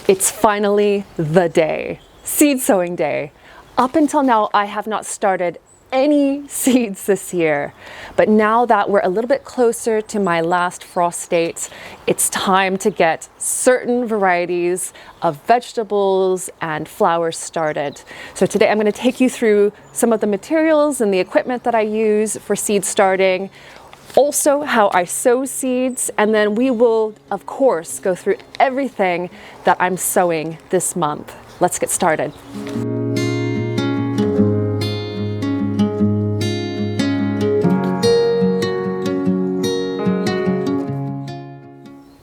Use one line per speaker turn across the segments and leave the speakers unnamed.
It's finally the day, seed sowing day. Up until now, I have not started any seeds this year, but now that we're a little bit closer to my last frost date, it's time to get certain varieties of vegetables and flowers started. So today I'm going to take you through some of the materials and the equipment that I use for seed starting, also how I sow seeds, and then we will, of course, go through everything that I'm sowing this month. Let's get started.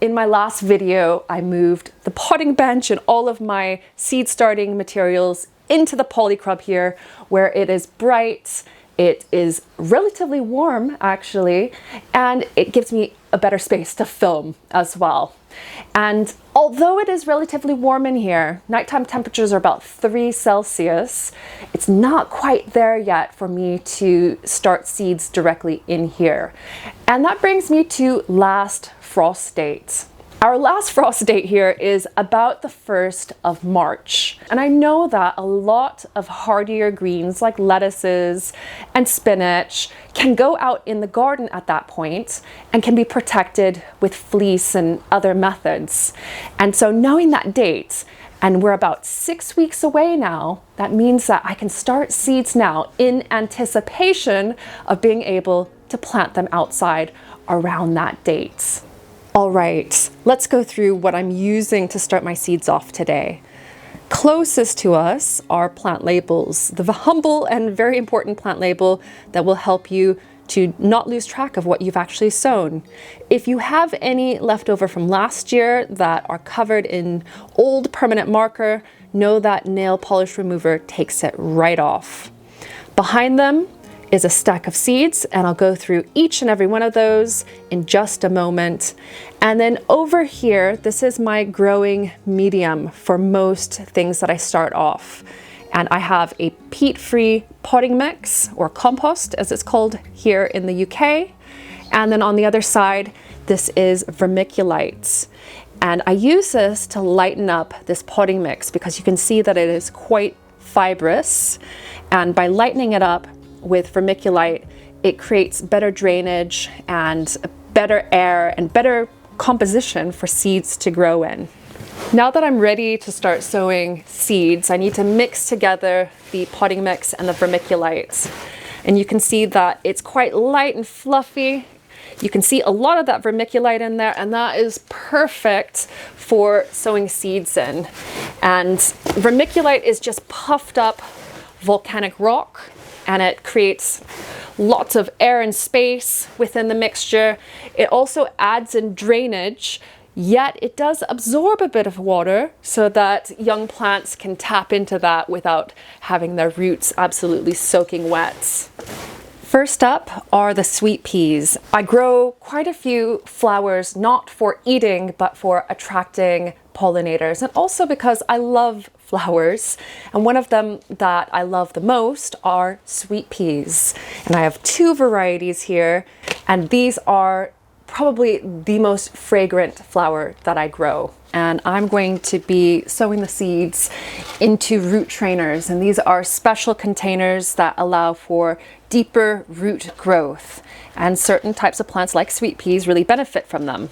In my last video, I moved the potting bench and all of my seed starting materials into the polycrub here, where it is bright. It is relatively warm actually, and it gives me a better space to film as well. And although it is relatively warm in here, nighttime temperatures are about 3 Celsius, it's not quite there yet for me to start seeds directly in here. And that brings me to last frost date. Our last frost date here is about the 1st of March. And I know that a lot of hardier greens like lettuces and spinach can go out in the garden at that point and can be protected with fleece and other methods. And so knowing that date, and we're about 6 weeks away now, that means that I can start seeds now in anticipation of being able to plant them outside around that date. All right, let's go through what I'm using to start my seeds off today. Closest to us are plant labels, the humble and very important plant label that will help you to not lose track of what you've actually sown. If you have any left over from last year that are covered in old permanent marker, know that nail polish remover takes it right off. Behind them is a stack of seeds, and I'll go through each and every one of those in just a moment. And then over here, this is my growing medium for most things that I start off. And I have a peat-free potting mix, or compost as it's called here in the UK. And then on the other side, this is vermiculite. And I use this to lighten up this potting mix because you can see that it is quite fibrous. And by lightening it up with vermiculite, it creates better drainage and better air and better composition for seeds to grow in. Now that I'm ready to start sowing seeds, I need to mix together the potting mix and the vermiculite. And you can see that it's quite light and fluffy. You can see a lot of that vermiculite in there, and that is perfect for sowing seeds in. And vermiculite is just puffed up volcanic rock, and it creates lots of air and space within the mixture. It also adds in drainage, yet it does absorb a bit of water so that young plants can tap into that without having their roots absolutely soaking wet. First up are the sweet peas. I grow quite a few flowers, not for eating, but for attracting pollinators, and also because I love flowers. And one of them that I love the most are sweet peas. And I have 2 varieties here, and these are probably the most fragrant flower that I grow. And I'm going to be sowing the seeds into root trainers. And these are special containers that allow for deeper root growth. And certain types of plants like sweet peas really benefit from them.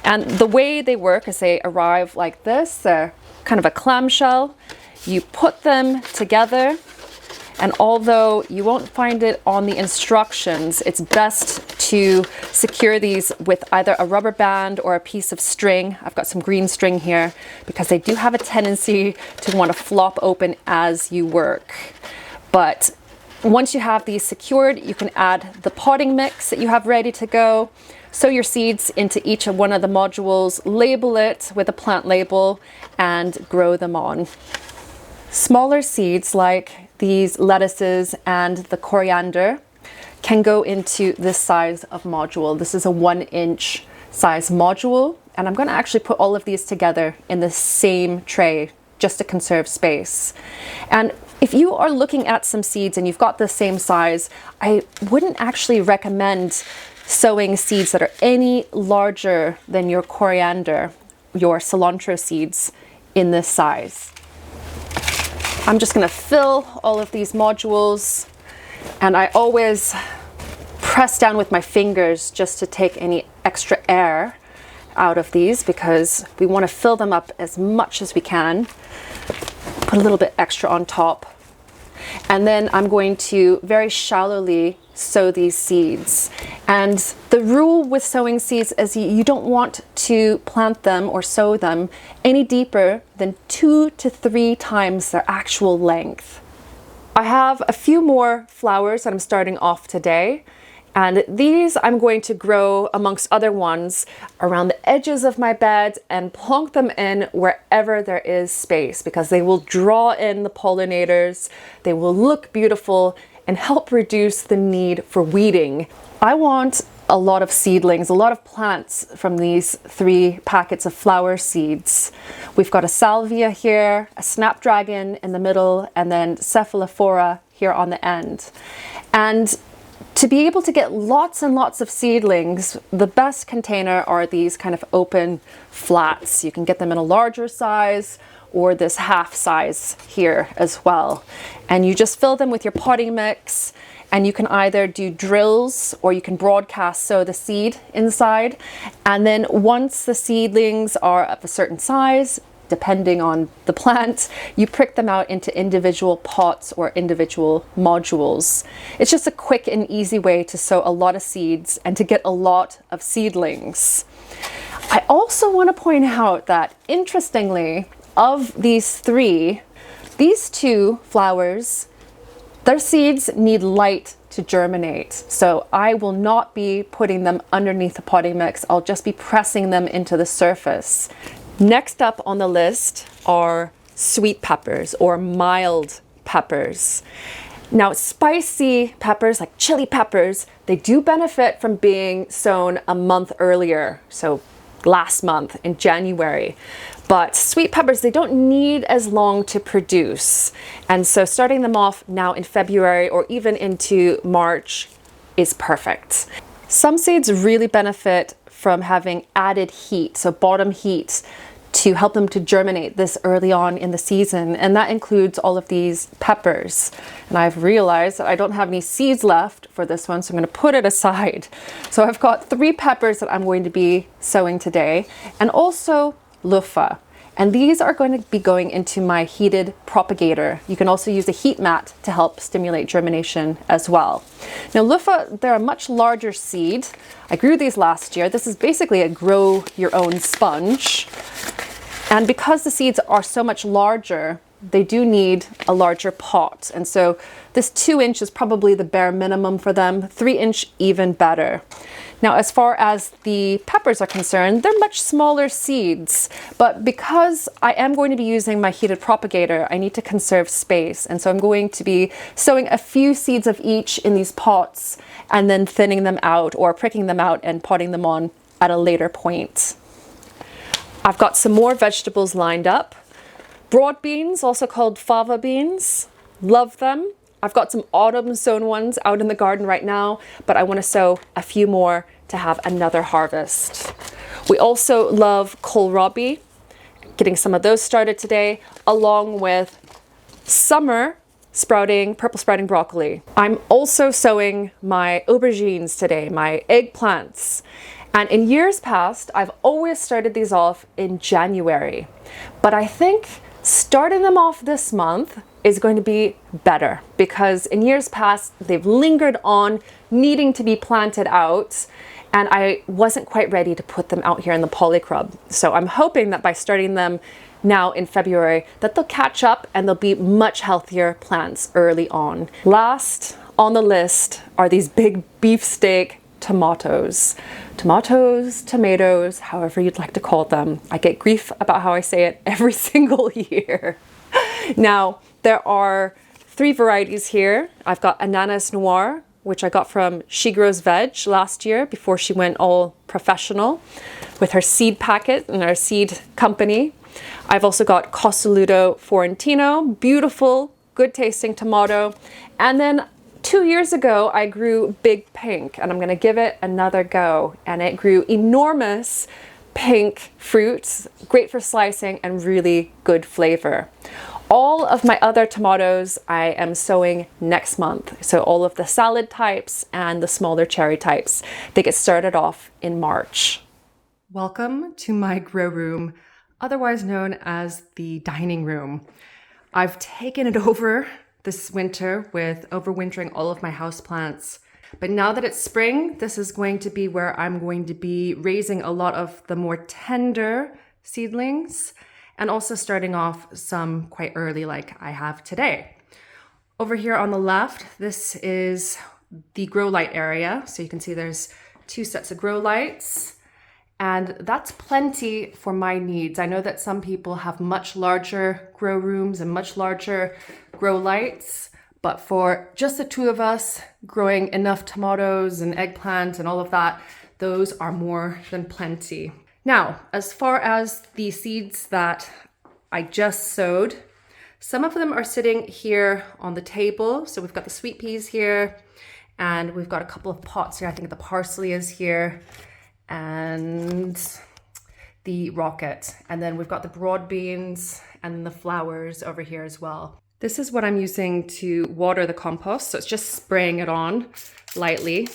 And the way they work is they arrive like this. They're kind of a clamshell. You put them together, and although you won't find it on the instructions, it's best to secure these with either a rubber band or a piece of string. I've got some green string here because they do have a tendency to want to flop open as you work. But once you have these secured, you can add the potting mix that you have ready to go, sow your seeds into each of one of the modules, label it with a plant label, and grow them on. Smaller seeds like these lettuces and the coriander can go into this size of module. This is a 1-inch size module, and I'm going to actually put all of these together in the same tray just to conserve space. And if you are looking at some seeds and you've got the same size, I wouldn't actually recommend sowing seeds that are any larger than your coriander, your cilantro seeds, in this size. I'm just gonna fill all of these modules, and I always press down with my fingers just to take any extra air out of these, because we want to fill them up as much as we can. Put a little bit extra on top. And then I'm going to very shallowly sow these seeds. And the rule with sowing seeds is you don't want to plant them or sow them any deeper than 2 to 3 times their actual length. I have a few more flowers that I'm starting off today. And these I'm going to grow amongst other ones around the edges of my bed and plonk them in wherever there is space, because they will draw in the pollinators, they will look beautiful and help reduce the need for weeding. I want a lot of seedlings, a lot of plants from these 3 packets of flower seeds. We've got a salvia here, a snapdragon in the middle, and then cephalophora here on the end. And to be able to get lots and lots of seedlings, the best container are these kind of open flats. You can get them in a larger size or this half size here as well. And you just fill them with your potting mix, and you can either do drills or you can broadcast sow the seed inside. And then once the seedlings are of a certain size, depending on the plant, you prick them out into individual pots or individual modules. It's just a quick and easy way to sow a lot of seeds and to get a lot of seedlings. I also want to point out that, interestingly, of these 3, these 2 flowers, their seeds need light to germinate. So I will not be putting them underneath the potting mix. I'll just be pressing them into the surface. Next up on the list are sweet peppers or mild peppers. Now, spicy peppers like chili peppers, they do benefit from being sown a month earlier, so last month in January. But sweet peppers, they don't need as long to produce. And so starting them off now in February or even into March is perfect. Some seeds really benefit from having added heat, so bottom heat, to help them to germinate this early on in the season. And that includes all of these peppers. And I've realized that I don't have any seeds left for this one, so I'm going to put it aside. So I've got 3 peppers that I'm going to be sowing today, and also luffa. And these are going to be going into my heated propagator. You can also use a heat mat to help stimulate germination as well. Now, luffa, they're a much larger seed. I grew these last year. This is basically a grow your own sponge. And because the seeds are so much larger, they do need a larger pot. And so this 2-inch is probably the bare minimum for them, 3-inch even better. Now, as far as the peppers are concerned, they're much smaller seeds, but because I am going to be using my heated propagator, I need to conserve space. And so I'm going to be sowing a few seeds of each in these pots and then thinning them out or pricking them out and potting them on at a later point. I've got some more vegetables lined up. Broad beans, also called fava beans, love them. I've got some autumn sown ones out in the garden right now, but I want to sow a few more to have another harvest. We also love kohlrabi, getting some of those started today, along with summer sprouting, purple sprouting broccoli. I'm also sowing my aubergines today, my eggplants. And in years past, I've always started these off in January, but I think starting them off this month is going to be better, because in years past, they've lingered on needing to be planted out, and I wasn't quite ready to put them out here in the polycrub. So I'm hoping that by starting them now in February, that they'll catch up and they'll be much healthier plants early on. Last on the list are these big beefsteak tomatoes. Tomatoes, however you'd like to call them. I get grief about how I say it every single year. Now, there are 3 varieties here. I've got Ananas Noir, which I got from She Grows Veg last year before she went all professional with her seed packet and her seed company. I've also got Costoluto Fiorentino, beautiful, good tasting tomato. And then 2 years ago, I grew Big Pink, and I'm going to give it another go. And it grew enormous, pink fruit, great for slicing and really good flavor. All of my other tomatoes I am sowing next month. So all of the salad types and the smaller cherry types, they get started off in March. Welcome to my grow room, otherwise known as the dining room. I've taken it over this winter with overwintering all of my houseplants. But now that it's spring, this is going to be where I'm going to be raising a lot of the more tender seedlings and also starting off some quite early like I have today. Over here on the left, this is the grow light area. So you can see there's 2 sets of grow lights, and that's plenty for my needs. I know that some people have much larger grow rooms and much larger grow lights, but for just the 2 of us growing enough tomatoes and eggplant and all of that, those are more than plenty. Now, as far as the seeds that I just sowed, some of them are sitting here on the table. So we've got the sweet peas here, and we've got a couple of pots here. I think the parsley is here, and the rocket. And then we've got the broad beans and the flowers over here as well. This is what I'm using to water the compost. So it's just spraying it on lightly.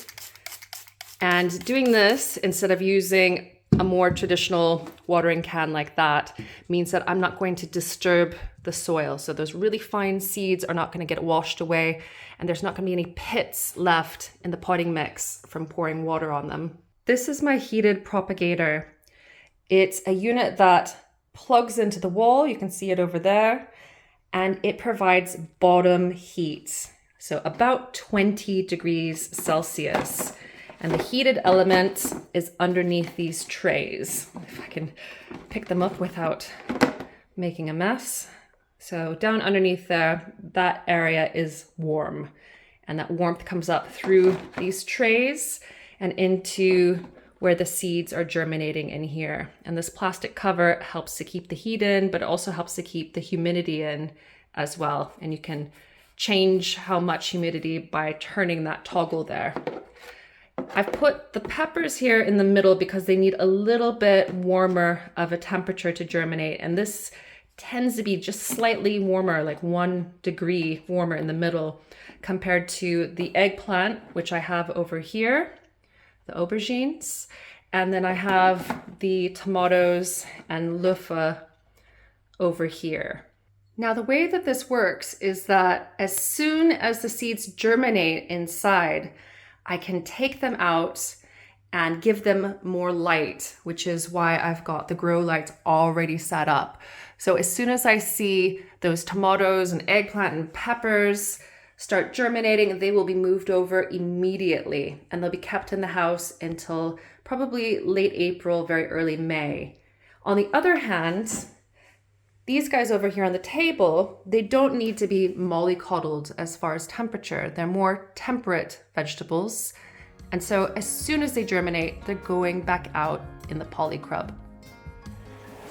And doing this instead of using a more traditional watering can like that means that I'm not going to disturb the soil. So those really fine seeds are not going to get washed away, and there's not going to be any pits left in the potting mix from pouring water on them. This is my heated propagator. It's a unit that plugs into the wall. You can see it over there, and it provides bottom heat. So about 20 degrees Celsius. And the heated element is underneath these trays. If I can pick them up without making a mess. So down underneath there, that area is warm. And that warmth comes up through these trays and into where the seeds are germinating in here. And this plastic cover helps to keep the heat in, but it also helps to keep the humidity in as well. And you can change how much humidity by turning that toggle there. I've put the peppers here in the middle because they need a little bit warmer of a temperature to germinate. And this tends to be just slightly warmer, like 1 degree warmer in the middle compared to the eggplant, which I have over here, the aubergines. And then I have the tomatoes and luffa over here. Now, the way that this works is that as soon as the seeds germinate inside, I can take them out and give them more light, which is why I've got the grow lights already set up. So as soon as I see those tomatoes and eggplant and peppers start germinating, they will be moved over immediately, and they'll be kept in the house until probably late April, very early May. On the other hand, these guys over here on the table, they don't need to be mollycoddled as far as temperature. They're more temperate vegetables. And so as soon as they germinate, they're going back out in the polycrub.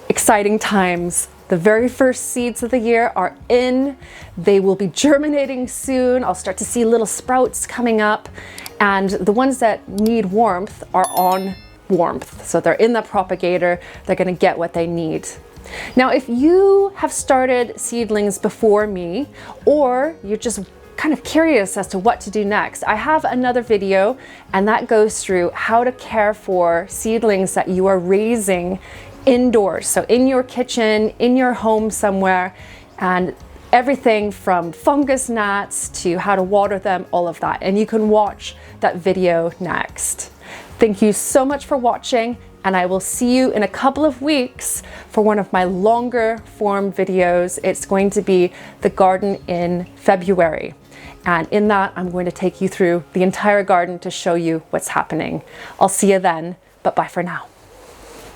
Exciting times. The very first seeds of the year are in. They will be germinating soon. I'll start to see little sprouts coming up. And the ones that need warmth are on warmth. So they're in the propagator. They're going to get what they need. Now, if you have started seedlings before me, or you're just kind of curious as to what to do next, I have another video, and that goes through how to care for seedlings that you are raising indoors. So in your kitchen, in your home somewhere, and everything from fungus gnats to how to water them, all of that. And you can watch that video next. Thank you so much for watching, and I will see you in a couple of weeks for one of my longer form videos. It's going to be the garden in February. And in that, I'm going to take you through the entire garden to show you what's happening. I'll see you then, but bye for now.